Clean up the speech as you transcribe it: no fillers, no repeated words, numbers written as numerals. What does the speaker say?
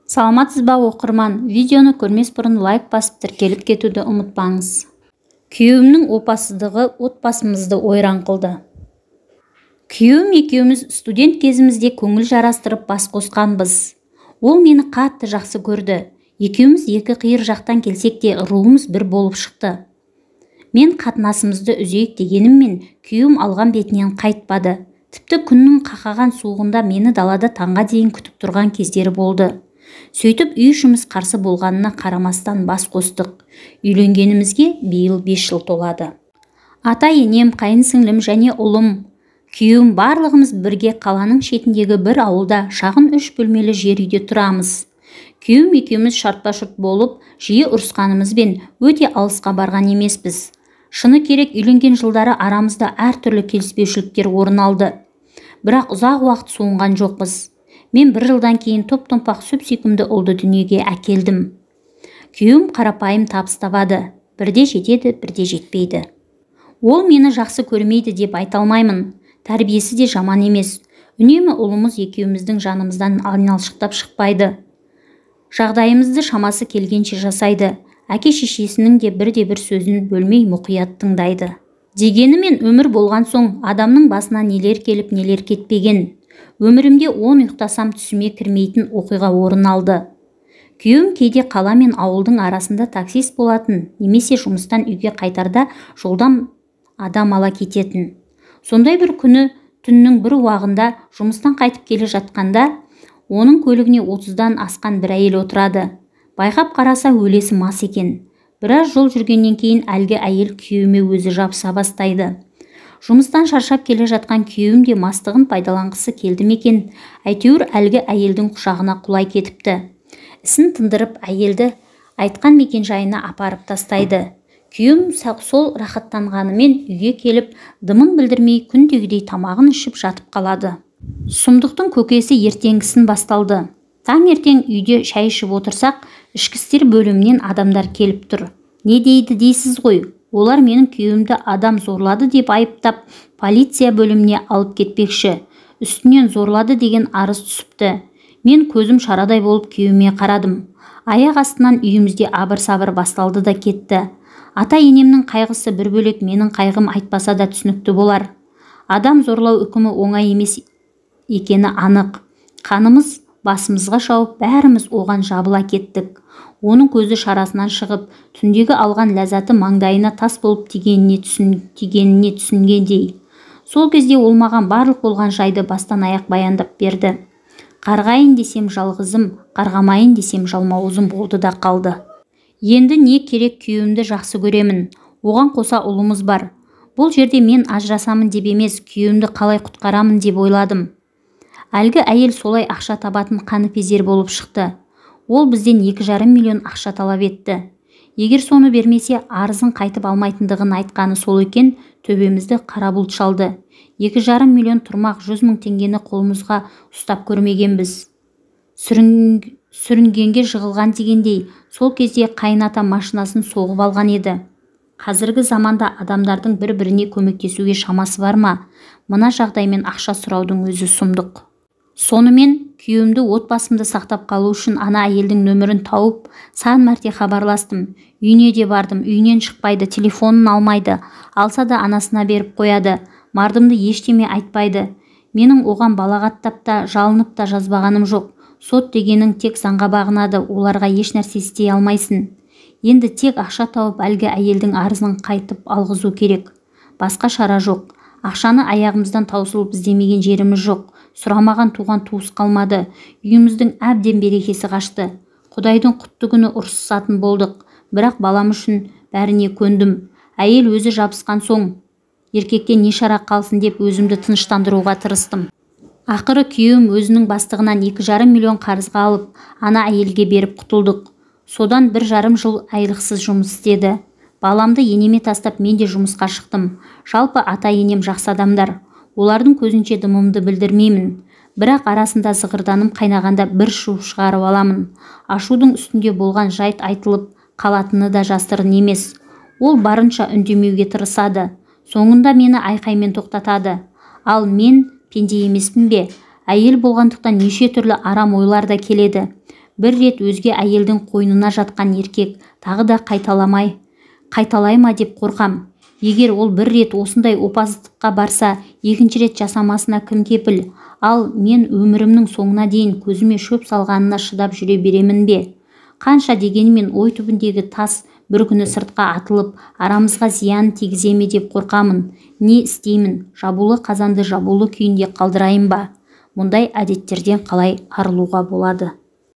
Саламатсыз ба оқырман, видеоны көрмес бұрын лайк басып тіркеліп кетуді ұмытпаңыз. Күйеуімнің опасыздығы отбасымызды ойран қылды. Күйеуім екеуміз студент кезімізде көңіл жарастырып бас қосқанбыз. Ол мені қатты жақсы көрді. Екеуміз екі қиыр жақтан келсек те руымыз бір болып шықты. Мен қатынасымызды үзейік дегеніммен күйеуім алған бетінен қайтпады. Тіпті күннің қақаған суығында мені далада таңға дейін күтіп тұрған кездері болды. Сөйтіп үй ішіміз қарсы болғанына қарамастан бас қостық. Үйленгенімізге биыл 5 жыл толады. Ата-енем, қайынсіңлім және ұлым, күйеуім барлығымыз бірге қаланың шетіндегі бір ауылда шағын 3 бөлмелі жер үйде тұрамыз. Күйеуім екеуміз шартпа-шұрт болып, жиі ұрысқанымызбен өте алысқа барған емеспіз. Шыны керек, үйленген жылдары арамызда әртүрлі келіспеушіліктер орын алды. Бірақ ұзақ уақыт суынған жоқпыз. Мен 1 жылдан кейін топ-томпақ сүп-сүйкімді ұлды дүниеге әкелдім. Күйеуім қарапайым табыс табады. Бірде жетеді, бірде жетпейді. Ол мені жақсы көрмейді деп айта алмаймын. Тәрбиесі де жаман емес. Үнемі ұлымыз екеуміздің жанымыздан айналшықтап шықпайды. Жағдайымызды шамасы келгенше жасайды. Әке-шешесінің де бірде-бір сөзін бөлмей мұқият тыңдайды. Дегенімен өмір болған соң адамның басына нелер келіп, нелер кетпеген. Өмірімде 10 ұйықтасам түсіме кірмейтін оқиға орын алды. Күйеуім кейде қала мен ауылдың арасында таксист болатын, немесе жұмыстан үйге қайтарда жолдан адам ала кететін. Сондай бір күні түннің бір уағында жұмыстан қайтып келе жатқанда, оның көлігіне 30-дан асқан бір әйел отырады. Байқап қараса өлесі мас екен. Біраз жол жүргеннен кейін әлгі әйел күйеуіме өзі жабыса бастайды. Жұмыстан шаршап келе жатқан күйеуім де мастығын пайдаланғысы келді екен. Әйтеуір әлгі әйелдің құшағына құлай кетіпті. Ісін тындырып әйелді айтқан мекенжайына апарып тастайды. Күйеуім сол рахаттанғанымен үйге келіп, дымын білдірмей күндегідей тамағын ішіп жатып қалады. Сұмдықтың көкесі ертеңгісін басталды. Таңертең үйде шай ішіп отырсақ, ішкі істер бөлімінен адамдар келіп тұр. Не дейді дейсіз ғой? Олар менің күйеуімді адам зорлады деп айыптап, полиция бөліміне алып кетпекші. Үстінен зорлады деген арыз түсіпті. Мен көзім шарадай болып күйеуіме қарадым. Аяқ астынан үйімізде абыр-сабыр басталды да кетті. Ата-енемнің қайғысы бір бөлек, менің қайғым айтпаса да түсінікті болар. Адам зорлау үкімі оңай емес екені анық. Қанымыз басымызға шауып, бәріміз оған жабыла кеттік. Оның көзі шарасынан шығып, түндегі алған ләззаты маңдайына тас болып тигеніне түсінгендей. Сол кезде ол маған барлық болған жайды бастан аяқ баяндап берді. Қарғайын десем жалғызым, қарғамайын десем жалмауызым болды да қалды. Енді не керек, күйеуімді жақсы көремін. Оған қоса ұлымыз бар. Бұл жерде мен ажырасамын деп емес, күйеуімді қалай құтқарамын деп ойладым. Әлгі әйел солай ақша табатын қаныпезер болып шықты. Ол бізден 2,5 миллион ақша талап етті. Егер соны бермесе, арызын қайтып алмайтындығын айтқаны сол екен, төбемізді қара бұлт шалды. 2,5 миллион тұрмақ 100 мың теңгені қолымызға ұстап көрмегенбіз. Сүрінгенге жығылған дегендей, сол кезде қайната машинасын соғып алған еді. Қазіргі заманда адамдардың бір-біріне көмектесуге шамасы бар ма? Мына жағдаймен ақша сұраудың өзі сұмдық. Сонымен күйеуімді отбасымды сақтап қалу үшін ана әйелдің нөмірін тауып, сан мәрте хабарластым. Үйіне де бардым, үйінен шықпайды, телефонын алмайды. Алса да анасына беріп қояды. Мардымды ештеме айтпайды. Менің оған балағаттап та, жалынып та жазбағаным жоқ. Сот дегенің тек заңға бағынады, оларға еш нәрсе істей алмайсың. Енді тек ақша тауып әлгі әйелдің арызын қайтып алғызу керек. Басқа шара жоқ. Ақшаны аяғымыздан таусылып іздемеген жеріміз жоқ. Сұрамаған туған туыс қалмады. Үйіміздің әбден берекесі қашты. Құдайдың құтты күні ұрсысатын болдық. Бірақ балам үшін бәріне көндім. Әйел өзі жабысқан соң, еркектен не шара қалсын деп өзімді тыныштандыруға тырыстым. Ақыры күйеуім өзінің бастығынан 2,5 миллион қарызға алып, ана әйелге беріп құтылдық. Содан 1,5 жыл айлықсыз жұмыс істеді. Баламды енеме тастап мен де жұмысқа шықтым. Жалпы ата-енем жақсы адамдар. Олардың көзінше дымымды білдірмеймін. Бірақ арасында зығырданым қайнағанда бір шу шығарып аламын. Ашудың үстінде болған жайт айтылып қалатыны да жасырын емес. Ол барынша үндемеуге тырысады. Соңында мені айқаймен тоқтатады. Ал мен пенде емеспін бе? Әйел болғандықтан неше түрлі арам ойлар да келеді. бір рет өзге әйелдің қойнына жатқан еркек тағы да қайталай ма деп қорқам. Егер ол бір рет осындай опасыздыққа барса, екінші рет жасамасына кім кепіл? Ал мен өмірімнің соңына дейін көзіме шөп салғанына шыдап жүре беремін бе? Қанша дегенмен ой түбіндегі тас бір күні сыртқа атылып, арамызға зиян тигізе ме деп қорқамын. Не істеймін? Жабулы қазанды жабулы күйінде қалдырайын ба? Мұндай әдеттерден қалай арылуға болады?